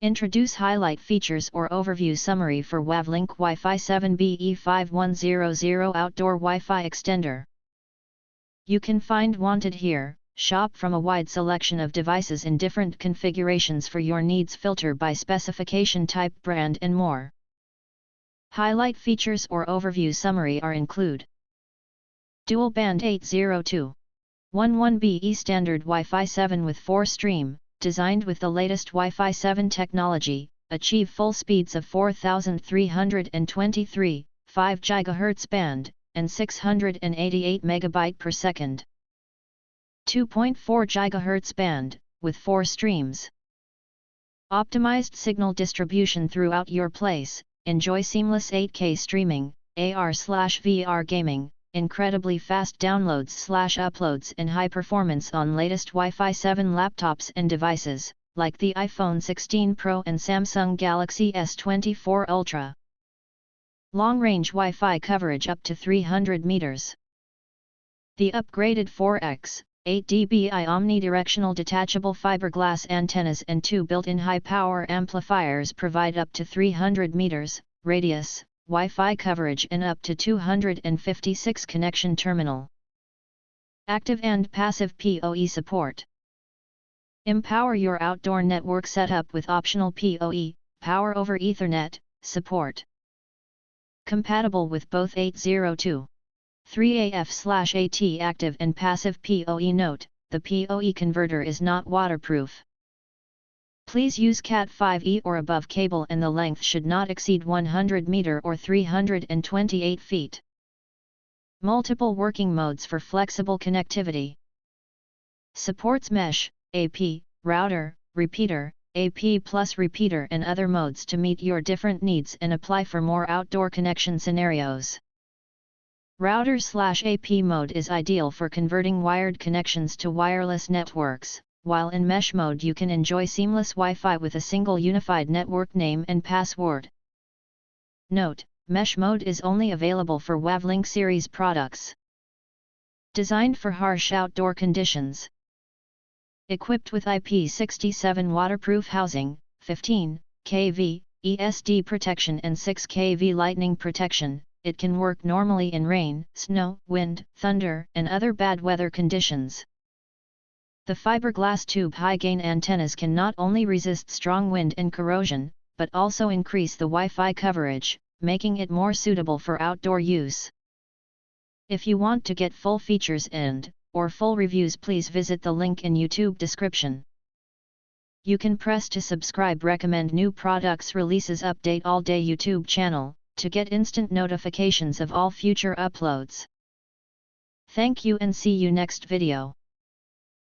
Introduce highlight features or overview summary for WAVLINK Wi-Fi 7 BE5100 Outdoor Wi-Fi Extender. You can find wanted here. Shop from a wide selection of devices in different configurations for your needs. Filter by specification, type, brand and more. Highlight features or overview summary are include: Dual band 802.11be standard Wi-Fi 7 with 4-stream, designed with the latest Wi-Fi 7 technology, achieve full speeds of 4323, 5 GHz band, and 688 MB per second. 2.4 GHz band, with 4 streams. Optimized signal distribution throughout your place. Enjoy seamless 8K streaming, AR/VR gaming, incredibly fast downloads/uploads and high performance on latest Wi-Fi 7 laptops and devices, like the iPhone 16 Pro and Samsung Galaxy S24 Ultra. Long-range Wi-Fi coverage up to 300 meters. The upgraded 4x, 8 dBi omnidirectional detachable fiberglass antennas and 2 built-in high-power amplifiers provide up to 300 meters radius Wi-Fi coverage and up to 256 connection terminal. Active and passive PoE support. Empower your outdoor network setup with optional PoE, Power over Ethernet, support. Compatible with both 802.3AF/AT active and passive PoE. Note, the PoE converter is not waterproof. Please use Cat 5e or above cable and the length should not exceed 100 meter or 328 feet. Multiple working modes for flexible connectivity. Supports mesh, AP, router, repeater, AP plus repeater and other modes to meet your different needs and apply for more outdoor connection scenarios. Router/AP mode is ideal for converting wired connections to wireless networks, while in mesh mode you can enjoy seamless Wi-Fi with a single unified network name and password. Note, mesh mode is only available for WAVLINK series products. Designed for harsh outdoor conditions. Equipped with IP67 waterproof housing, 15 kV ESD protection and 6 kV lightning protection, it can work normally in rain, snow, wind, thunder, and other bad weather conditions. The fiberglass tube high-gain antennas can not only resist strong wind and corrosion, but also increase the Wi-Fi coverage, making it more suitable for outdoor use. If you want to get full features or full reviews, please visit the link in YouTube description. You can press to subscribe, recommend new products releases, update all day YouTube channel, to get instant notifications of all future uploads. Thank you and see you next video.